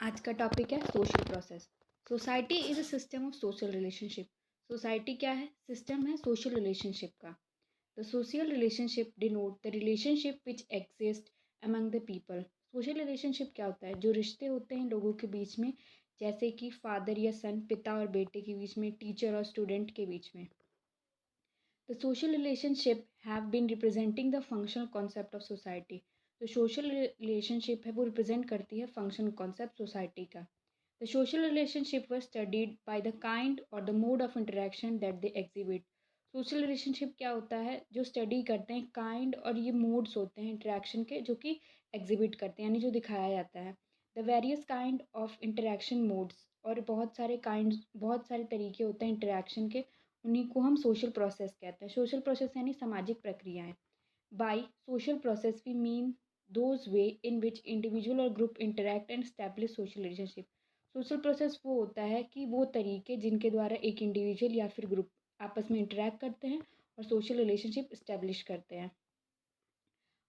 आज का टॉपिक है social process. Society is a system of social relationship. Society क्या है? सिस्टम है सोशल रिलेशनशिप का। The social relationship denote the relationship which exist among the people. Social relationship क्या होता है? जो रिश्ते होते हैं लोगों के बीच में, जैसे कि फादर या सन, पिता और बेटे के बीच में, टीचर और स्टूडेंट के बीच में। The social relationship have been representing the functional concept of society. जो सोशल रिलेशनशिप है वो रिप्रेजेंट करती है फंक्शनल कॉन्सेप्ट सोसाइटी का। The social relationship was studied by the kind or the mode of interaction that they exhibit. Social relationship क्या होता है? जो स्टडी करते हैं काइंड और ये मोड्स होते हैं इंटरेक्शन के, जो कि एग्जिबिट करते हैं, यानी जो दिखाया जाता है। The various kind of interaction modes, और बहुत सारे तरीके होते हैं इंटरेक्शन के, उन्हीं को हम सोशल प्रोसेस कहते हैं। सोशल प्रोसेस यानी सामाजिक प्रक्रियाएं। By social process we mean those way in which individual और group interact and establish social relationship. Social process वो होता है कि वो तरीके जिनके द्वारा एक इंडिविजुअल या फिर ग्रुप आपस में इंटरेक्ट करते हैं और सोशल रिलेशनशिप इस्टेब्लिश करते हैं।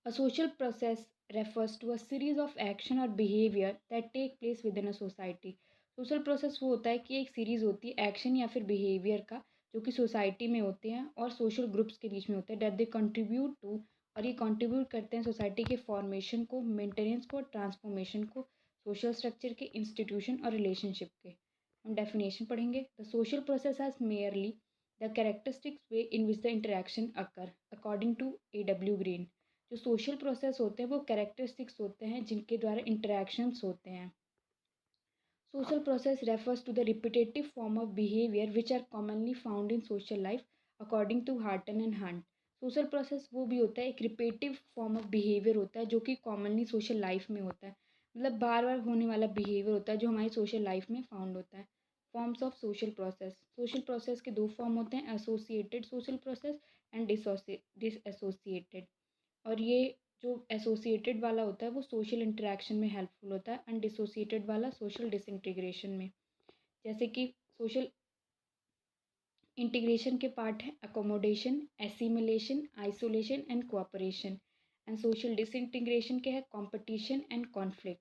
A social process refers to a series of action और behaviour that take place within a society. Social process वो होता है कि एक सीरीज होती है एक्शन या फिर बिहेवियर का, जो कि सोसाइटी में होते हैं और सोशल ग्रुप्स के बीच में होते हैं, दैट दे कंट्रीब्यूट टू, और ये कंट्रीब्यूट करते हैं सोसाइटी के फॉर्मेशन को, मेंटेनेंस को और ट्रांसफॉर्मेशन को, सोशल स्ट्रक्चर के, इंस्टीट्यूशन और रिलेशनशिप के। हम डेफिनेशन पढ़ेंगे। The social process has merely the characteristics way in which the interaction occur according to A.W. Green. जो सोशल प्रोसेस होते हैं वो कैरेक्टरिस्टिक्स होते हैं जिनके द्वारा इंटरेक्शंस होते हैं। Social process refers to the repetitive form of behaviour which are commonly found in social life according to Horton and Hunt. Social process वो भी होता है, एक रिपीटिव फॉर्म ऑफ बिहेवियर होता है जो कि कॉमनली सोशल लाइफ में होता है, मतलब बार बार होने वाला बिहेवियर होता है जो हमारी सोशल लाइफ में फाउंड होता है। Forms of social process. Social process के दो फॉर्म होते हैं, एसोसिएटेड सोशल प्रोसेस एंड डिसएसोसिएटेड। और ये जो एसोसिएटेड वाला होता है वो सोशल इंटरेक्शन में हेल्पफुल होता है, एंड डिसोसिएटेड वाला सोशल डिसइंटीग्रेशन में। जैसे कि सोशल इंटीग्रेशन के पार्ट हैं accommodation, assimilation, isolation and cooperation. And social disintegration के है कंपटीशन एंड कॉन्फ्लिक्ट।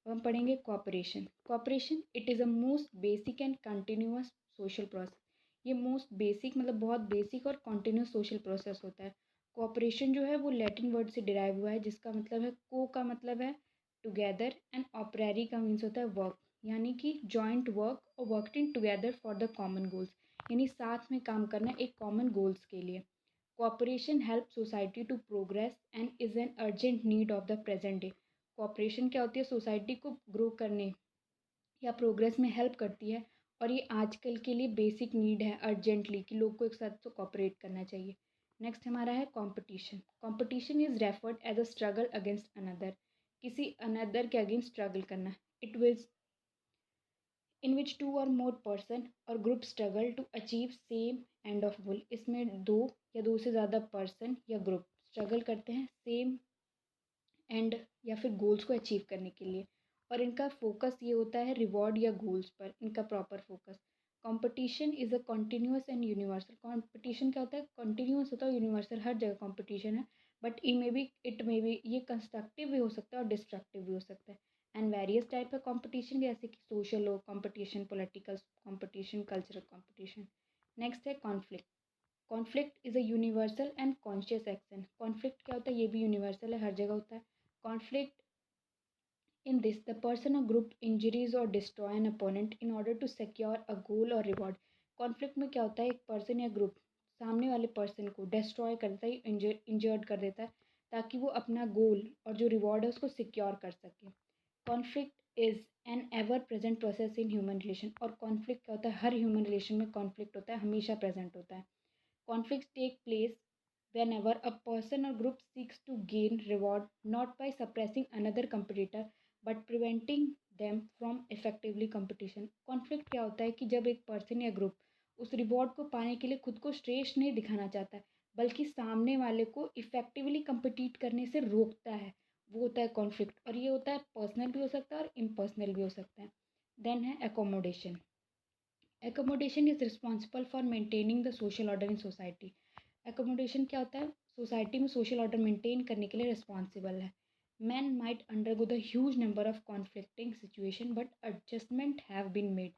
अब हम पढ़ेंगे cooperation. Cooperation it is a most basic and continuous social process. ये मोस्ट बेसिक मतलब बहुत बेसिक और कंटिन्यूस सोशल प्रोसेस होता है। कोऑपरेशन जो है वो लैटिन वर्ड से डिराइव हुआ है, जिसका मतलब है को, का मतलब है टुगेदर, एंड ऑपरेरी का मीन्स होता है वर्क, यानी कि जॉइंट वर्क और working together for the common goals, यानी साथ में काम करना एक कॉमन गोल्स के लिए। Cooperation help society to progress and is an urgent need of the present day. Cooperation क्या होती है? सोसाइटी को ग्रो करने या प्रोग्रेस में हेल्प करती है, और ये आजकल के लिए बेसिक नीड है अर्जेंटली, कि लोग को एक साथ तो कोऑपरेट करना चाहिए। नेक्स्ट हमारा है competition. Competition is referred as a struggle against another. किसी अनदर के अगेंस्ट स्ट्रगल करना। It is in which two or more person or group struggle to achieve same end of goal. इसमें दो या दो से ज़्यादा पर्सन या ग्रुप स्ट्रगल करते हैं सेम एंड या फिर गोल्स को अचीव करने के लिए, और इनका फोकस ये होता है रिवॉर्ड या गोल्स पर, इनका proper focus. Competition is a continuous and universal. Competition क्या होता है? कंटिन्यूस होता है, यूनिवर्सल, हर जगह कंपटीशन है, बट इट मे बी ये कंस्ट्रक्टिव भी हो सकता है और डिस्ट्रक्टिव भी हो सकता है। एंड वेरियस टाइप है कंपटीशन, जैसे कि सोशल हो competition, political competition, cultural competition. Next है conflict. Conflict is a universal and conscious action. Conflict क्या होता है? ये भी यूनिवर्सल है, हर जगह होता है। Conflict in this, the person or group injuries or destroy an opponent in order to secure a goal or reward. Conflict में क्या होता है? एक पर्सन या ग्रुप सामने वाले पर्सन को डिस्ट्रॉय करता है, इंजर्ड कर देता है, ताकि वो अपना गोल और जो रिवॉर्ड है उसको सिक्योर कर सके। Conflict is an ever present process in human relation. और कॉन्फ्लिक्ट क्या होता है? हर ह्यूमन रिलेशन में कॉन्फ्लिक्ट होता है, हमेशा प्रेजेंट होता है। Conflicts take place whenever a person or group seeks to gain reward not by suppressing another competitor but preventing them from effectively competition. Conflict क्या होता है कि जब एक पर्सन या ग्रुप उस रिवॉर्ड को पाने के लिए खुद को श्रेष्ठ नहीं दिखाना चाहता है, बल्कि सामने वाले को इफेक्टिवली compete करने से रोकता है, वो होता है कॉन्फ्लिक्ट। और ये होता है पर्सनल भी हो सकता है और इम्पर्सनल भी हो सकता है। देन है accommodation. Accommodation is responsible for maintaining the social order in society. Accommodation क्या होता है? सोसाइटी में सोशल ऑर्डर मेंटेन करने के लिए रिस्पॉन्सिबल है। Man might undergo the huge number of conflicting situation but adjustment have been made.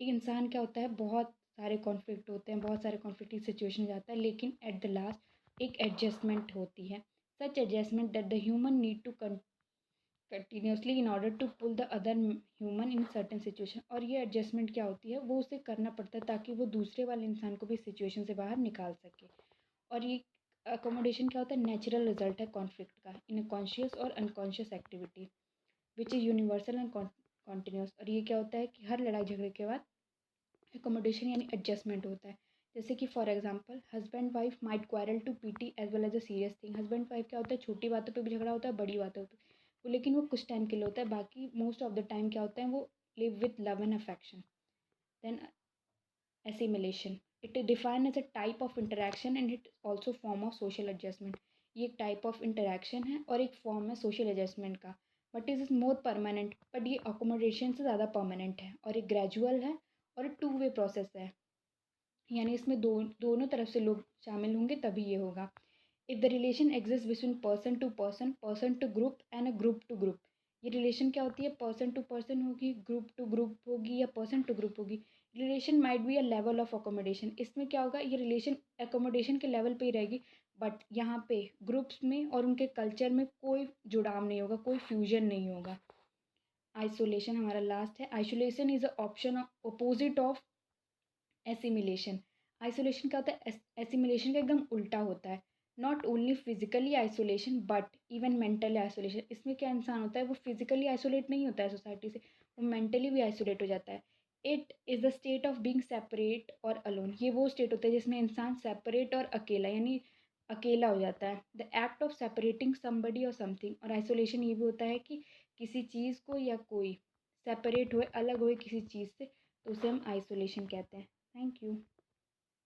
एक इंसान क्या होता है, बहुत सारे कॉन्फ्लिक्ट होते हैं, बहुत सारे कॉन्फ्लिक्टिंग सिचुएशन जाता है, लेकिन एट द लास्ट एक एडजस्टमेंट होती है। Such adjustment that the human need to continuously in order to pull the other human in certain situation. और ये एडजस्टमेंट क्या होती है, वो उसे करना पड़ता है ताकि वो दूसरे वाले इंसान को भी सिचुएशन से बाहर निकाल सके। और ये अकोमोडेशन क्या होता है, नेचुरल रिजल्ट है कॉन्फ्लिक्ट का इन कॉन्शियस और unconscious activity which is universal and continuous. और ये क्या होता है कि हर लड़ाई झगड़े के बाद अकोमोडेशन यानी एडजस्टमेंट होता है। जैसे कि for example husband wife might quarrel to petty as well as a serious thing. Husband wife क्या होता है, छोटी बातों पे भी झगड़ा होता है, बड़ी बातों पे वो, लेकिन वो कुछ टाइम के लिए होता है, बाकी मोस्ट ऑफ द टाइम क्या होता है, वो live with love and affection. Then assimilation, it is defined as a type of interaction and it also form of social adjustment। ये एक टाइप ऑफ इंटरेक्शन है और एक फॉर्म है सोशल एडजस्टमेंट का, but is more permanent. But ये accommodation से ज़्यादा परमानेंट है और एक ग्रेजुअल है और एक टू वे प्रोसेस है, यानी इसमें दोनों तरफ से लोग शामिल होंगे तभी ये होगा। If the relation exist between person to person, person to group and a group to group. ये रिलेशन क्या होती है, पर्सन टू पर्सन होगी, ग्रुप टू ग्रुप होगी या पर्सन टू ग्रुप होगी। Relation might be a level of accommodation. इसमें क्या होगा, ये रिलेशन अकोमोडेशन के लेवल पे ही रहेगी, बट यहाँ पे ग्रुप्स में और उनके कल्चर में कोई जुड़ाव नहीं होगा, कोई फ्यूजन नहीं होगा। आइसोलेशन हमारा लास्ट है। Isolation is a option opposite of assimilation. Isolation क्या होता है, एसिमिलेशन का एकदम उल्टा होता है। Not only physically isolation but even mentally isolation. इसमें क्या इंसान होता है, वो फिजिकली आइसोलेट नहीं होता है सोसाइटी से, वो मेंटली भी आइसोलेट हो जाता है। It is the state of being separate और अलोन। ये वो स्टेट होता है जिसमें इंसान सेपरेट और अकेला यानी अकेला हो जाता है। The act of separating somebody और समथिंग। और आइसोलेशन ये भी होता है कि किसी चीज़ को या कोई सेपरेट हुए, अलग हुए किसी चीज़ से, तो उसे हम आइसोलेशन कहते हैं। Thank you.